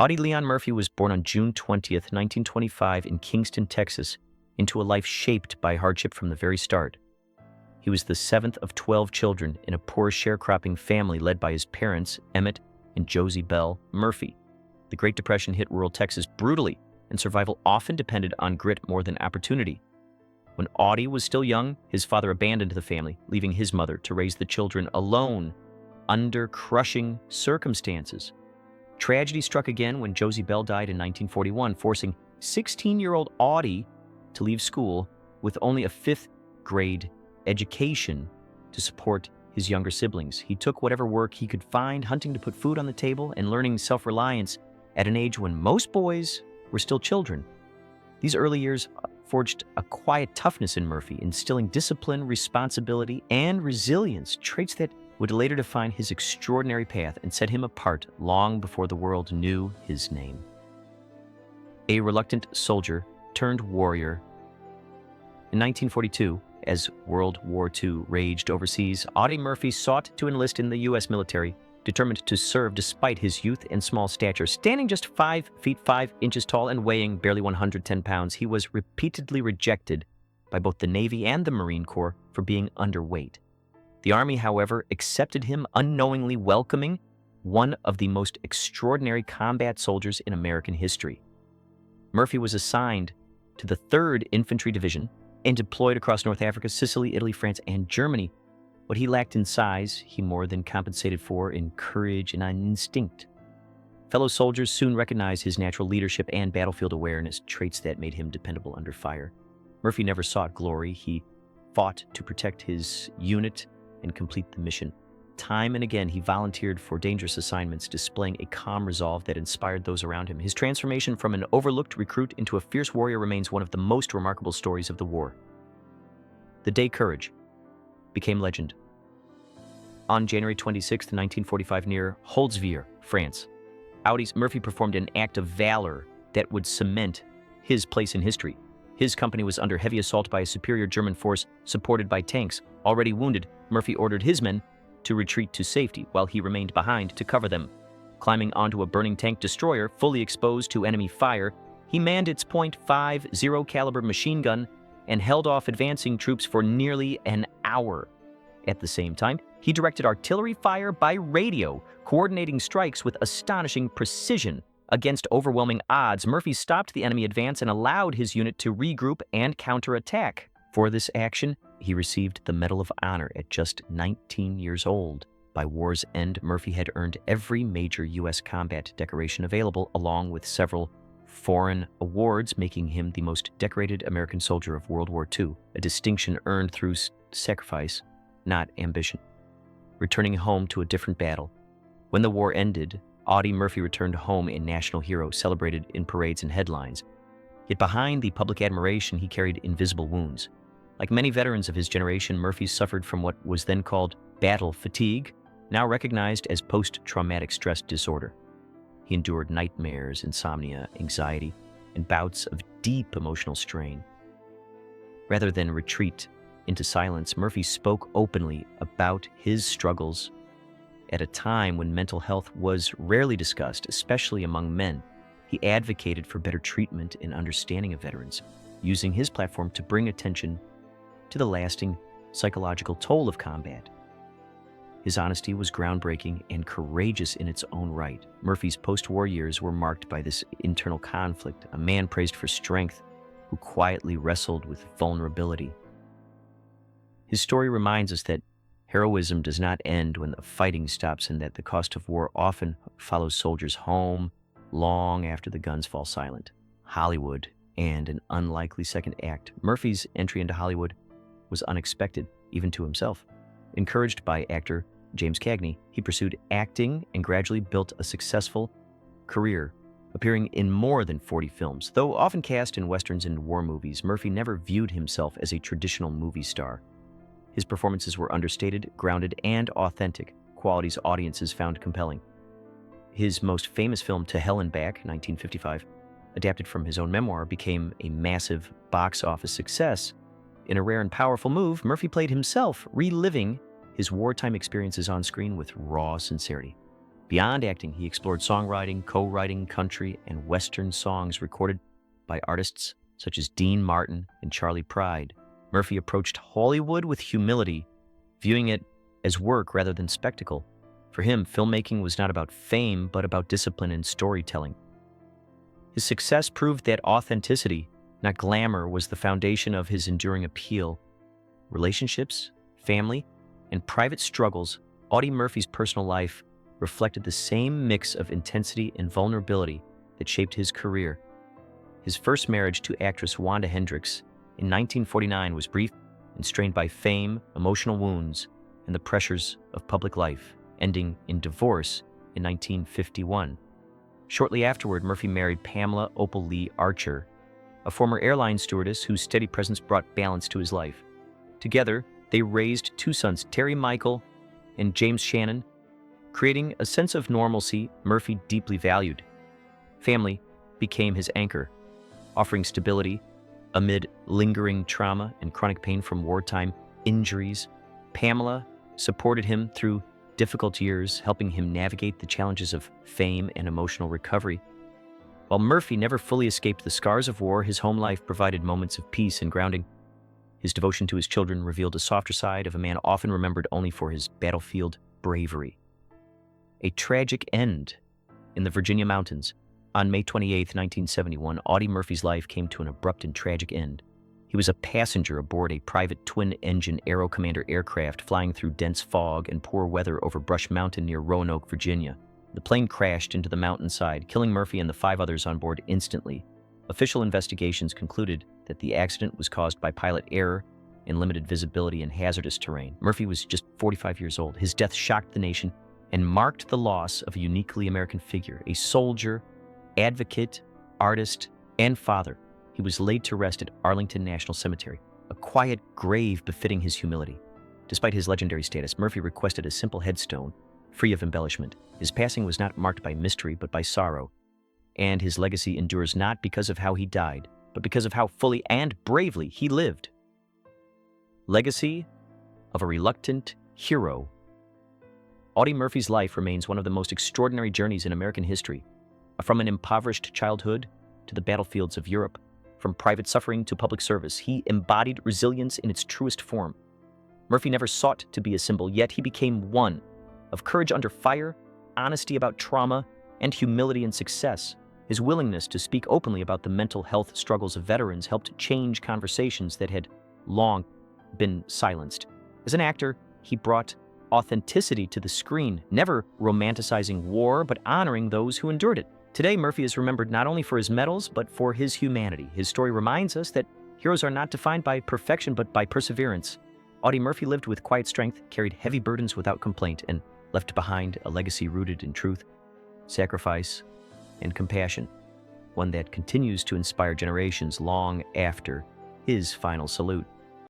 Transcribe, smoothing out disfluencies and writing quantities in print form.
Audie Leon Murphy was born on June 20th, 1925 in Kingston, Texas, into a life shaped by hardship from the very start. He was the seventh of 12 children in a poor sharecropping family led by his parents, Emmett and Josie Bell Murphy. The Great Depression hit rural Texas brutally, and survival often depended on grit more than opportunity. When Audie was still young, his father abandoned the family, leaving his mother to raise the children alone under crushing circumstances. Tragedy struck again when Josie Bell died in 1941, forcing 16-year-old Audie to leave school with only a fifth grade education to support his younger siblings. He took whatever work he could find, hunting to put food on the table and learning self-reliance at an age when most boys were still children. These early years forged a quiet toughness in Murphy, instilling discipline, responsibility, and resilience, traits that would later define his extraordinary path and set him apart long before the world knew his name. A reluctant soldier turned warrior. In 1942, as World War II raged overseas, Audie Murphy sought to enlist in the U.S. military, determined to serve despite his youth and small stature. Standing just 5 feet 5 inches tall and weighing barely 110 pounds, he was repeatedly rejected by both the Navy and the Marine Corps for being underweight. The Army, however, accepted him, unknowingly welcoming one of the most extraordinary combat soldiers in American history. Murphy was assigned to the 3rd Infantry Division and deployed across North Africa, Sicily, Italy, France, and Germany. What he lacked in size, he more than compensated for in courage and instinct. Fellow soldiers soon recognized his natural leadership and battlefield awareness, traits that made him dependable under fire. Murphy never sought glory. He fought to protect his unit and complete the mission. Time and again, he volunteered for dangerous assignments, displaying a calm resolve that inspired those around him. His transformation from an overlooked recruit into a fierce warrior remains one of the most remarkable stories of the war. The day courage became legend. On January 26, 1945, near Holzwihr, France, Audie Murphy performed an act of valor that would cement his place in history. His company was under heavy assault by a superior German force supported by tanks. Already wounded, Murphy ordered his men to retreat to safety while he remained behind to cover them. Climbing onto a burning tank destroyer fully exposed to enemy fire, he manned its .50 caliber machine gun and held off advancing troops for nearly an hour. At the same time, he directed artillery fire by radio, coordinating strikes with astonishing precision. Against overwhelming odds, Murphy stopped the enemy advance and allowed his unit to regroup and counterattack. For this action, he received the Medal of Honor at just 19 years old. By war's end, Murphy had earned every major U.S. combat decoration available, along with several foreign awards, making him the most decorated American soldier of World War II, a distinction earned through sacrifice, not ambition. Returning home to a different battle. When the war ended, Audie Murphy returned home a national hero, celebrated in parades and headlines. Yet behind the public admiration, he carried invisible wounds. Like many veterans of his generation, Murphy suffered from what was then called battle fatigue, now recognized as post-traumatic stress disorder. He endured nightmares, insomnia, anxiety, and bouts of deep emotional strain. Rather than retreat into silence, Murphy spoke openly about his struggles at a time when mental health was rarely discussed, especially among men. He advocated for better treatment and understanding of veterans, using his platform to bring attention to the lasting psychological toll of combat. His honesty was groundbreaking and courageous in its own right. Murphy's post-war years were marked by this internal conflict, a man praised for strength who quietly wrestled with vulnerability. His story reminds us that heroism does not end when the fighting stops, and that the cost of war often follows soldiers home long after the guns fall silent. Hollywood and an unlikely second act. Murphy's entry into Hollywood was unexpected, even to himself. Encouraged by actor James Cagney, he pursued acting and gradually built a successful career, appearing in more than 40 films. Though often cast in westerns and war movies, Murphy never viewed himself as a traditional movie star. His performances were understated, grounded, and authentic, qualities audiences found compelling. His most famous film, To Hell and Back, 1955, adapted from his own memoir, became a massive box office success. In a rare and powerful move, Murphy played himself, reliving his wartime experiences on screen with raw sincerity. Beyond acting, he explored songwriting, co-writing country and Western songs recorded by artists such as Dean Martin and Charlie Pride. Murphy approached Hollywood with humility, viewing it as work rather than spectacle. For him, filmmaking was not about fame, but about discipline and storytelling. His success proved that authenticity, not glamour, was the foundation of his enduring appeal. Relationships, family, and private struggles, Audie Murphy's personal life reflected the same mix of intensity and vulnerability that shaped his career. His first marriage to actress Wanda Hendricks in 1949 was brief and strained by fame, emotional wounds, and the pressures of public life, ending in divorce in 1951. Shortly afterward, Murphy married Pamela Opal Lee Archer, a former airline stewardess whose steady presence brought balance to his life. Together, they raised two sons, Terry Michael and James Shannon, creating a sense of normalcy Murphy deeply valued. Family became his anchor, offering stability amid lingering trauma and chronic pain from wartime injuries. Pamela supported him through difficult years, helping him navigate the challenges of fame and emotional recovery. While Murphy never fully escaped the scars of war, his home life provided moments of peace and grounding. His devotion to his children revealed a softer side of a man often remembered only for his battlefield bravery. A tragic end in the Virginia mountains. On May 28, 1971, Audie Murphy's life came to an abrupt and tragic end. He was a passenger aboard a private twin-engine Aero Commander aircraft flying through dense fog and poor weather over Brush Mountain near Roanoke, Virginia. The plane crashed into the mountainside, killing Murphy and the 5 others on board instantly. Official investigations concluded that the accident was caused by pilot error and limited visibility in hazardous terrain. Murphy was just 45 years old. His death shocked the nation and marked the loss of a uniquely American figure, a soldier, advocate, artist, and father. He was laid to rest at Arlington National Cemetery, a quiet grave befitting his humility. Despite his legendary status, Murphy requested a simple headstone, free of embellishment. His passing was not marked by mystery, but by sorrow, and his legacy endures not because of how he died, but because of how fully and bravely he lived. Legacy of a reluctant hero. Audie Murphy's life remains one of the most extraordinary journeys in American history. From an impoverished childhood to the battlefields of Europe, from private suffering to public service, he embodied resilience in its truest form. Murphy never sought to be a symbol, yet he became one of courage under fire, honesty about trauma, and humility in success. His willingness to speak openly about the mental health struggles of veterans helped change conversations that had long been silenced. As an actor, he brought authenticity to the screen, never romanticizing war, but honoring those who endured it. Today, Murphy is remembered not only for his medals, but for his humanity. His story reminds us that heroes are not defined by perfection, but by perseverance. Audie Murphy lived with quiet strength, carried heavy burdens without complaint, and left behind a legacy rooted in truth, sacrifice, and compassion, one that continues to inspire generations long after his final salute.